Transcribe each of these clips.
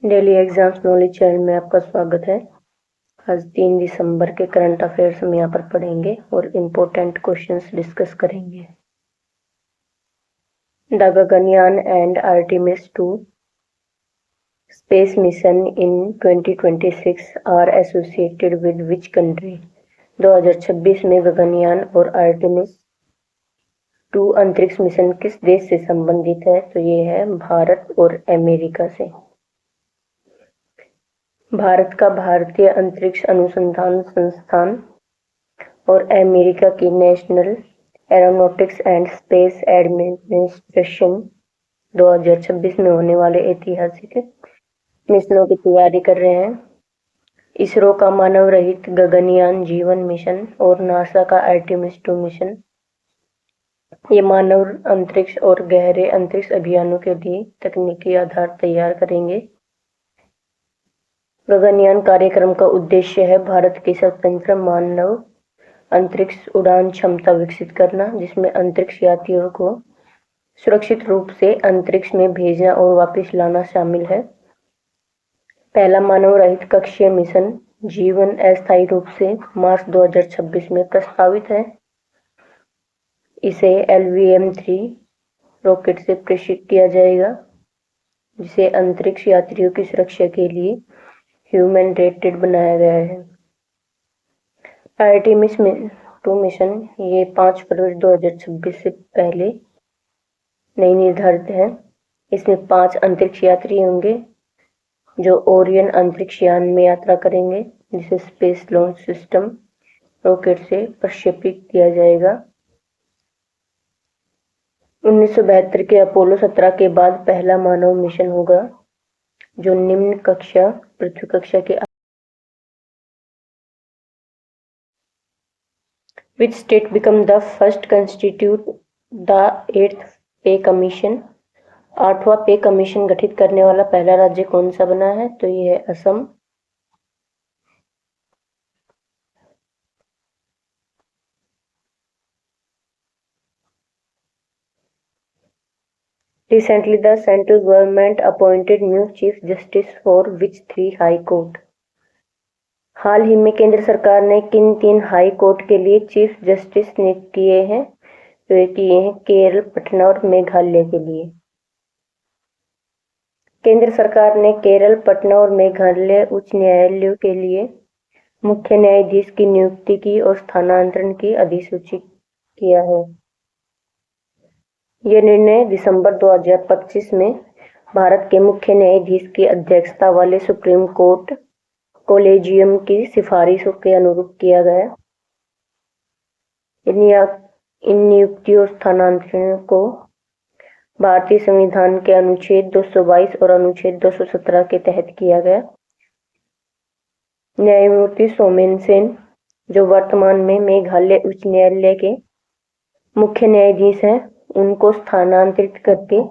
Daily exams knowledge channel में आपका स्वागत है। आज 3 दिसंबर के करंट अफेयर्स हम यहाँ पर पढ़ेंगे और इम्पोर्टेंट क्वेश्चंस डिस्कस करेंगे। The Gaganyaan and Artemis 2 space mission in 2026 are associated with which country? 2026 में गगनयान और आर्टेमिस 2 अंतरिक्ष मिशन किस देश से संबंधित है? तो ये है भारत और अमेरिका से। भारत का भारतीय अंतरिक्ष अनुसंधान संस्थान और अमेरिका की national aeronautics and space administration 2026 में होने वाले ऐतिहासिक मिशनों की तैयारी कर रहे हैं। इसरो का मानव रहित गगनयान जीवन मिशन और नासा का आर्टेमिस 2 मिशन ये मानव अंतरिक्ष और गहरे अंतरिक्ष अभियानों के लिए तकनीकी आधार तैयार करेंगे। गगनयान कार्यक्रम का उद्देश्य है भारत की स्वतंत्र मानव अंतरिक्ष उड़ान क्षमता विकसित करना, जिसमें अंतरिक्ष यात्रियों को सुरक्षित रूप से अंतरिक्ष में भेजना और वापस लाना शामिल है। पहला मानव रहित कक्षीय मिशन जीवन अस्थायी रूप से मार्च 2026 में प्रस्तावित है। इसे LVM-3 रॉकेट से प्रेषित किया जाएगा, जिसे अंतरिक्ष यात्रियों की सुरक्षा के लिए ह्यूमन रेटेड बनाया गया है। आर्टेमिस 2 मिशन ये 5 फरवरी 2026 से पहले नहीं निर्धारित है। इसमें 5 अंतरिक्ष यात्री होंगे जो ओरियन अंतरिक्ष यान में यात्रा करेंगे, जिसे स्पेस लॉन्च सिस्टम रॉकेट से प्रक्षेपित किया जाएगा। 1972 के अपोलो 17 के बाद पहला मानव मिशन होगा जो निम्न कक्षा पृथ्वी कक्षा के Which state become the first constitute the 8th पे कमीशन? 8वां पे कमीशन गठित करने वाला पहला राज्य कौन सा बना है? तो ये है Assam. Recently, the central government appointed new chief justice for which 3 high court? हाल ही में केंद्र सरकार ने किन 3 हाई कोर्ट के लिए चीफ जस्टिस नियुक्त किए हैं? तो ये किए हैं केरल, पटना और मेघालय के लिए। केंद्र सरकार ने केरल, पटना और मेघालय उच्च न्यायालयों के लिए मुख्य न्यायाधीश की नियुक्ति की और स्थानांतरण की अधिसूचित किया है। यह निर्णय दिसंबर 2025 में भारत के मुख्य न्यायाधीश की अध्यक्षता वाले सुप्रीम कोर्ट कोलेजियम की सिफारिशों के अनुरूप किया गया। इन नियुक्तियों और स्थानांतरण को भारतीय संविधान के अनुच्छेद 222 और अनुच्छेद 217 के तहत किया गया। न्यायमूर्ति सोमेन सेन, जो वर्तमान में मेघालय उच्च न्यायालय के मुख्य न्यायाधीश हैं, उनको स्थानांतरित करके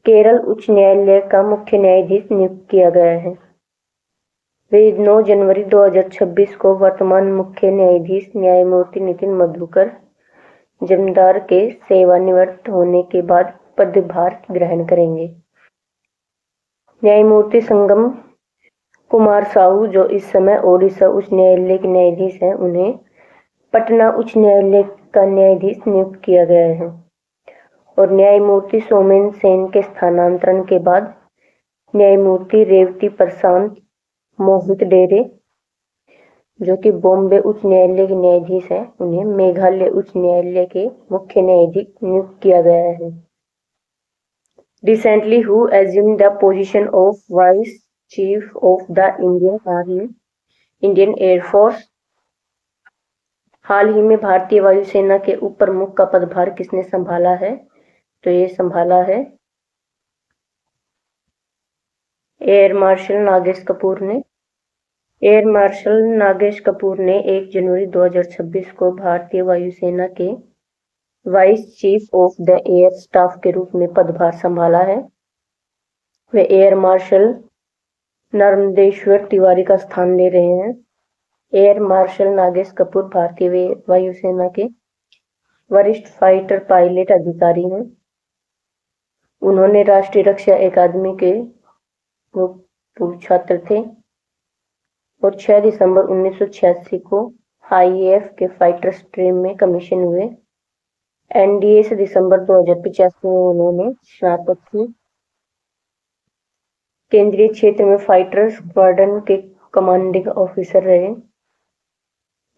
केरल उच्च न्यायालय का मुख्य न्यायाधीश नियुक्त किया गया है। वे 9 जनवरी 2026 को वर्तमान मुख्य न्यायाधीश न्यायमूर्ति नितिन मधुकर जमदार के सेवानिवृत्त होने के बाद पदभार ग्रहण करेंगे। न्यायमूर्ति संगम कुमार साहू, जो इस समय ओडिशा उच्च न्यायालय के न्यायाधीश हैं, उन्हें पटना उच्च न्यायालय का न्यायाधीश नियुक्त किया गया है। और न्यायमूर्ति सोमेन सेन के स्थानांतरण के बाद न्यायमूर्ति रेवती प्रशांत मोहित डेरे, जो कि बॉम्बे उच्च न्यायालय के न्यायाधीश हैं, उन्हें मेघालय उच्च न्यायालय के मुख्य न्यायाधीश नियुक्त किया गया है। Recently, who assumed the position of Vice Chief of the Indian Army, Indian Air Force? हाल ही में भारतीय वायुसेना के उप प्रमुख का पदभार किसने संभाला है? तो ये संभाला है एयर मार्शल नागेश कपूर ने। एयर मार्शल नागेश कपूर ने 1 जनवरी 2026 को भारतीय वायुसेना के vice chief of the air staff के रूप में पदभार संभाला है। वे एयर मार्शल नर्मदेश्वर तिवारी का स्थान ले रहे हैं। एयर मार्शल नागेश कपूर भारतीय वायुसेना के वरिष्ठ फाइटर पायलट अधिकारी हैं। उन्होंने राष्ट्रीय रक्षा अकादमी के पूर्व छात्र थे और 6 दिसंबर 1986 को आईएएफ के फाइटर स्ट्रीम में कमीशन हुए। एनडीए से दिसंबर 2085 में उन्होंने स्नातक की। केंद्रीय क्षेत्र में फाइटर स्क्वाड्रन के कमांडिंग ऑफिसर रहे।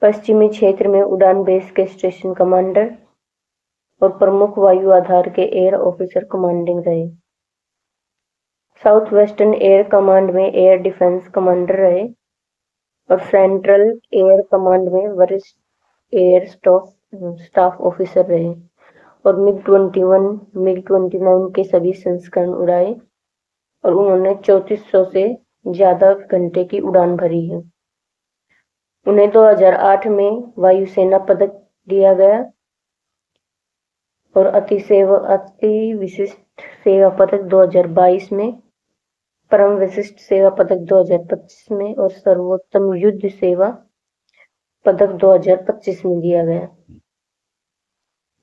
पश्चिमी क्षेत्र में उड़ान बेस के स्टेशन कमांडर और प्रमुख वायु आधार के एयर ऑफिसर कमांडिंग रहे। साउथ वेस्टर्न एयर कमांड में एयर डिफेंस कमांडर रहे और सेंट्रल एयर कमांड में वरिष्ठ एयर स्टाफ ऑफिसर रहे और मिग-21, मिग-29 के सभी संस्करण उड़ाए और उन्होंने 3400 से ज्यादा घंटे की उड़ान भरी है। उन्हें 2008 में वायुसेना पदक दिया गया और अति विशिष्ट सेवा पदक 2022 में, परम विशिष्ट सेवा पदक 2025 में और सर्वोत्तम युद्ध सेवा पदक 2025 में दिया गया।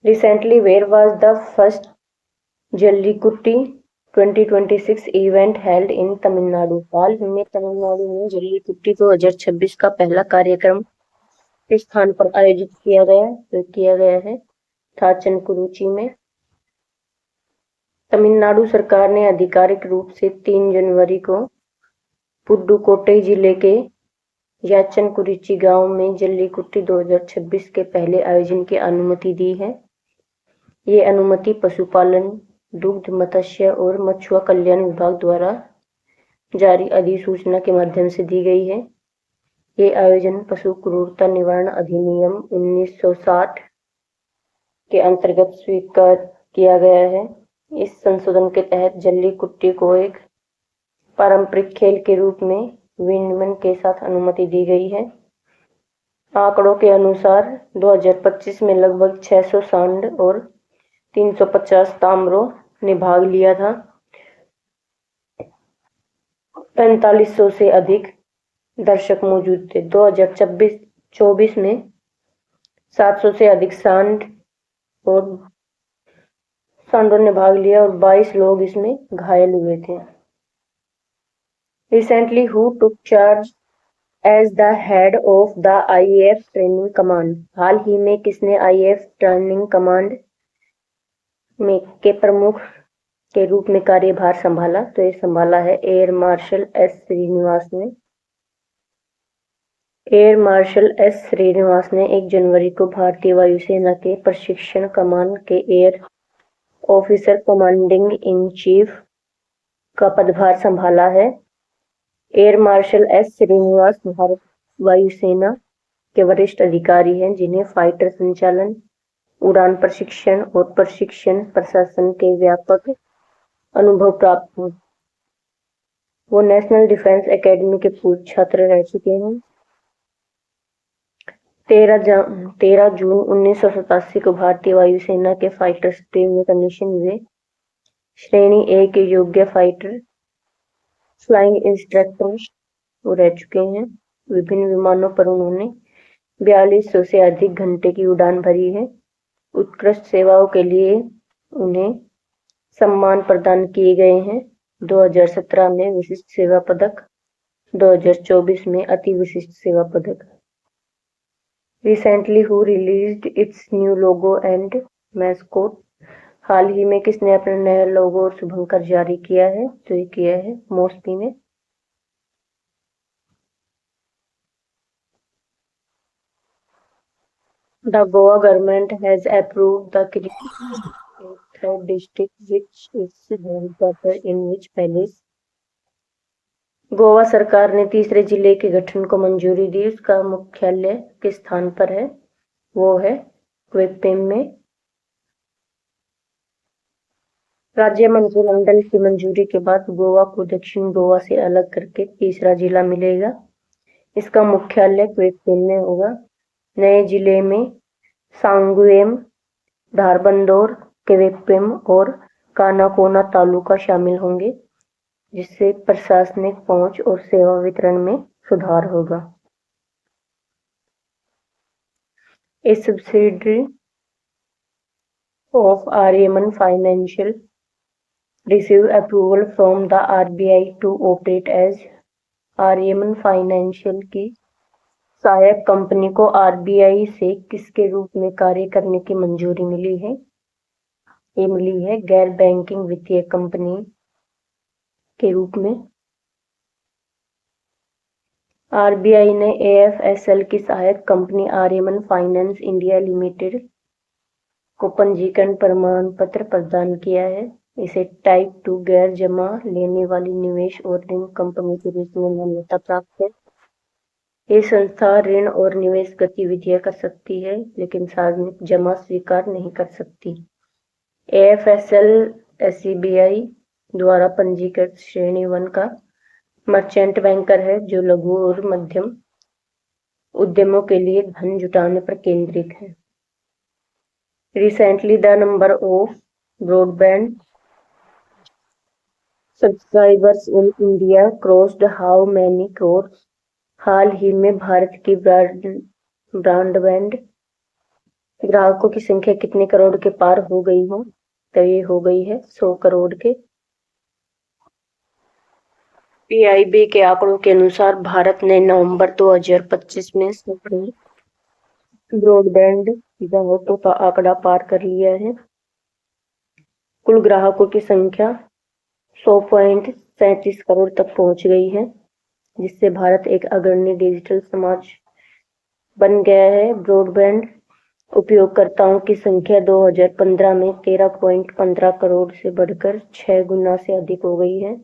Recently, where was the first jallikattu 2026 event held in Tamil Nadu? हाल में तमिलनाडु में जल्लीकुट्टी 2026 का पहला कार्यक्रम किस स्थान पर आयोजित किया गया है थाचनकुरुची में। तमिलनाडु सरकार ने आधिकारिक रूप से 3 जनवरी को पुडुकोट्टई जिले के याचनकुरिची गांव में जल्लीकुट्टी 2026 के पहले आयोजन की अनुमति दी है। ये अनुमति पशुपालन, दुग्ध, मत्स्य और मछुआ कल्याण विभाग द्वारा जारी अधिसूचना के माध्यम से दी गई है। ये आयोजन पशु क्रूरता निवारण अधिनियम 1960 के अंतर्गत स्वीकार किया गया है। इस संशोधन के तहत जल्लीकुट्टी को एक पारंपरिक खेल के रूप में विनियमन के साथ अनुमति दी गई है। आंकड़ों के अनुसार 2025 में लगभग 600 सांड और 350 तामरों ने भाग लिया था। 4500 से अधिक दर्शक मौजूद थे। 2024 में 700 से अधिक सांडों ने भाग लिया और 22 लोग इसमें घायल हुए थे। Recently, who took charge as the head of the IAF training command? हाल ही में किसने IAF ट्रेनिंग कमांड में के प्रमुख के रूप में कार्यभार संभाला? तो ये संभाला है एयर मार्शल एस श्रीनिवास ने। एयर मार्शल एस श्रीनिवास ने 1 जनवरी को भारतीय वायुसेना के प्रशिक्षण कमान के air officer commanding in chief का पदभार संभाला है। Air marshal S Srinivas Bharat वायुसेना के वरिष्ठ अधिकारी हैं जिन्हें फाइटर संचालन, उड़ान प्रशिक्षण और प्रशिक्षण प्रशासन के व्यापक अनुभव प्राप्त हो। वो नेशनल डिफेंस एकेडमी के पूर्व छात्र रह चुके हैं। 13 जून 1987 को भारतीय वायुसेना के फाइटर स्ट्रीम में कमीशन हुए। श्रेणी ए के योग्य फाइटर फ्लाइंग इंस्ट्रक्टर वो रह चुके हैं। विभिन्न विमानों पर उन्होंने 4200 से अधिक घंटे की उड़ान भरी है। उत्कृष्ट सेवाओं के लिए उन्हें सम्मान प्रदान किए गए हैं। 2017 में विशिष्ट सेवा पदक, 2024 में अति विशिष्ट सेवा पदक। Recently, who released its new logo and mascot? हाल ही में किसने अपना नया लोगो और शुभंकर जारी किया है? तो ये किया है मोस्पी ने। The Goa government has approved the creation of a third district, which is headquartered in which palace? Goa सरकार ने तीसरे जिले के गठन को मंजूरी दी। उसका मुख्यालय किस स्थान पर है? वो है क्वेप्पेम में। राज्य मंत्रिमंडल की मंजूरी के बाद गोवा को दक्षिण गोवा से अलग करके तीसरा जिला मिलेगा। इसका मुख्यालय क्वेप्पेम में होगा। नए जिले में सांगुएम, धारबंदोर, क्वेप्पेम और कानाकोना तालुका शामिल होंगे, जिससे प्रशासनिक पहुंच और सेवा वितरण में सुधार होगा। A subsidiary of Aryaman Financial receive approval from the RBI to operate as Aryaman financial की सहायक कंपनी को आरबीआई से किसके रूप में कार्य करने की मंजूरी मिली है? ये मिली है गैर बैंकिंग वित्तीय कंपनी के रूप में। आरबीआई ने एएफएसएल की सहायक company Aryaman finance India limited को पंजीकरण प्रमाण पत्र प्रदान किया है। इसे टाइप 2 गैर जमा लेने वाली निवेश और ऋण कंपनी के रूप में मान्यता प्राप्त है। ये संस्था ऋण और निवेश गतिविधियां कर सकती है लेकिन सार्वजनिक जमा स्वीकार नहीं कर सकती। एएफएसएल एसबीआई द्वारा पंजीकृत श्रेणी 1 का मर्चेंट बैंकर है जो लघु और मध्यम उद्यमों के लिए धन जुटाने पर केंद्रित है। Recently, the number of broadband subscribers in India crossed how many crores? हाल ही में भारत की ब्रॉडबैंड ग्राहकों की संख्या कितने करोड़ के पार हो गई हो? तो ये हो गई है 100 करोड़ के। पीआईबी के आंकड़ों के अनुसार भारत ने नवंबर 2025 में 100 करोड़ ब्रॉडबैंड ग्राहकों का आंकड़ा पार कर लिया है। कुल ग्राहकों की संख्या 100.37 करोड़ तक पहुंच गई है, जिससे भारत एक अग्रणी डिजिटल समाज बन गया है। ब्रॉडबैंड उपयोगकर्ताओं की संख्या 2015 में 13.15 करोड़ से बढ़कर 6 गुना से अधिक हो गई है।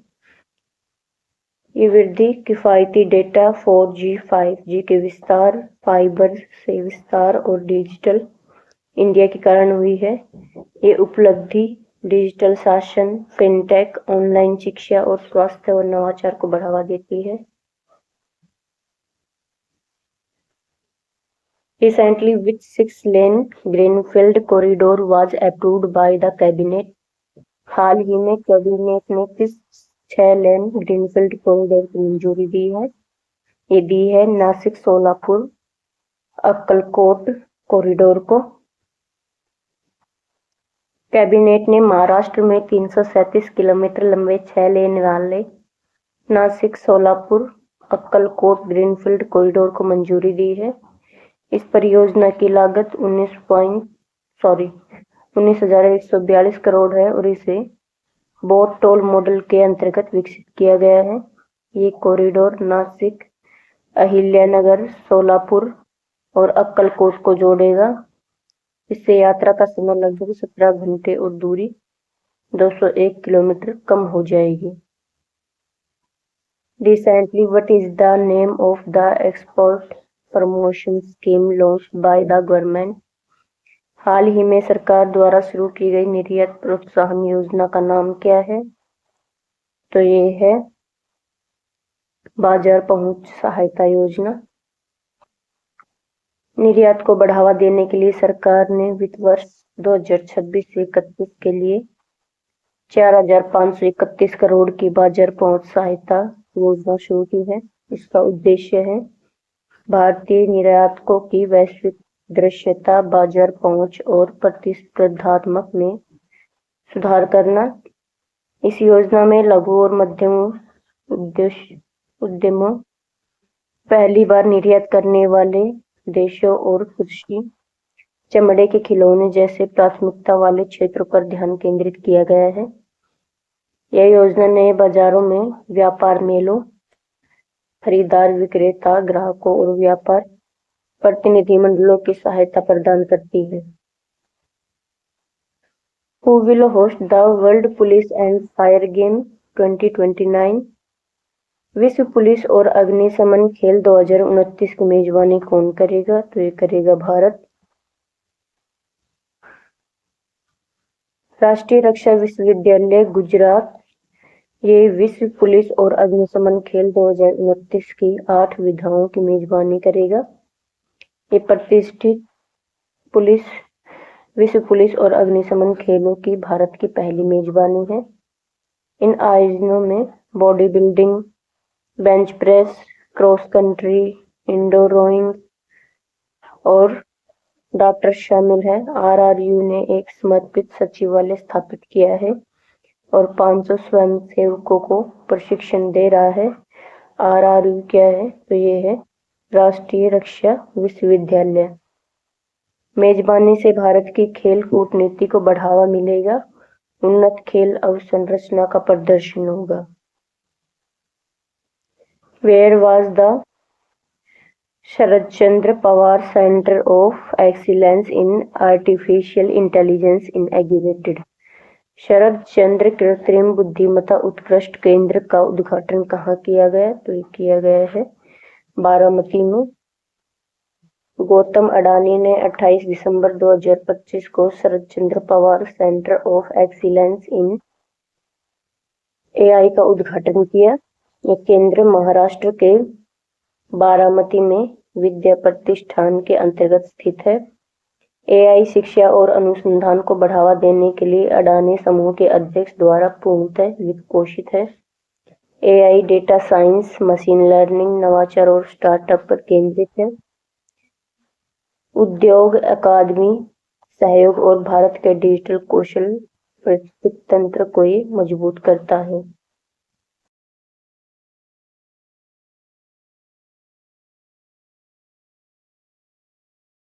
ये वृद्धि किफायती डेटा, 4G, 5G के विस्तार, फाइबर से विस्तार और डिजिटल इंडिया के कारण हुई है। ये उपलब्धि डिजिटल शासन, फिनटेक, ऑनलाइन शिक्षा और स्वास्थ्य और नवाचार को बढ़ावा देती है। Recently, which 6-lane greenfield corridor was approved by the cabinet? हाल ही में कैबिनेट ने किस 6 लेन ग्रीनफील्ड कॉरिडोर की मंजूरी दी है? ये दी है नासिक सोलापुर अक्कलकोट कॉरिडोर को। कैबिनेट ने महाराष्ट्र में 337 किलोमीटर लंबे 6 लेन वाले नासिक सोलापुर अक्कलकोट ग्रीनफील्ड कॉरिडोर को मंजूरी दी है। इस परियोजना की लागत 19,142 करोड़ है और इसे बोट टोल मॉडल के अंतर्गत विकसित किया गया है। ये कॉरिडोर नासिक, अहिल्यानगर, सोलापुर और अक्कलकोट को जोड़ेगा। इससे यात्रा का समय लगभग 17 घंटे और दूरी 201 किलोमीटर कम हो जाएगी। Recently, what is the name of the export promotion scheme launched by the government? हाल ही में सरकार द्वारा शुरू की गई निर्यात प्रोत्साहन योजना का नाम क्या है? तो ये है बाजार पहुंच सहायता योजना। निर्यात को बढ़ावा देने के लिए सरकार ने वित्त वर्ष 2026 से 31 के लिए 4,531 करोड़ की बाजार पहुंच सहायता योजना शुरू की है। इसका उद्देश्य है भारतीय निर्यातकों की वैश्विक दृश्यता, बाजार पहुंच और प्रतिस्पर्धात्मक में सुधार करना। इस योजना में लघु और मध्यम उद्यमों, पहली बार निर्यात करने वाले देशों और कृषि, चमड़े के खिलौने जैसे प्राथमिकता वाले क्षेत्रों पर ध्यान केंद्रित किया गया है। यह योजना नए बाजारों में व्यापार मेलों, खरीदार, विक्रेता, ग्राहकों और व्यापार प्रतिनिधि मंडलों की सहायता प्रदान करती है। Who will host the World Police and Fire Game 2029? विश्व पुलिस और अग्निशमन खेल 2029 की मेजबानी कौन करेगा? तो ये करेगा भारत। राष्ट्रीय रक्षा विश्वविद्यालय गुजरात ये विश्व पुलिस और अग्निशमन खेल 2029 की 8 विधाओं की मेजबानी करेगा। ये प्रतिष्ठित विश्व पुलिस और अग्निशमन खेलों की भारत की पहली मेजबानी है। इन आयोजनों में body building, bench press, cross country, indoor rowing और डॉक्टर शामिल है। आरआरयू ने एक समर्पित सचिवालय स्थापित किया है और 500 स्वयंसेवकों को प्रशिक्षण दे रहा है। RRU क्या है? तो ये है राष्ट्रीय रक्षा विश्वविद्यालय। मेजबानी से भारत की खेल कूटनीति को बढ़ावा मिलेगा। उन्नत खेल अवसंरचना का प्रदर्शन होगा। Where was the Sharadchandra Pawar centre of excellence in artificial intelligence inaugurated? Sharad Chandra कृत्रिम बुद्धिमत्ता उत्कृष्ट केंद्र का उद्घाटन कहाँ किया गया? तो ये किया गया है बारामती में। गौतम अडानी ने 28 दिसंबर 2025 को Sharad Chandra Pawar centre of excellence in AI का उद्घाटन किया। यह केंद्र महाराष्ट्र के बारामती में विद्या प्रतिष्ठान के अंतर्गत स्थित है। AI शिक्षा और अनुसंधान को बढ़ावा देने के लिए अडानी समूह के अध्यक्ष द्वारा पूर्णतः वित्तपोषित है। AI data science, machine learning, नवाचार और स्टार्टअप पर केंद्रित है। उद्योग अकादमी सहयोग और भारत के डिजिटल कौशल पारिस्थितिकी तंत्र को ये मजबूत करता है।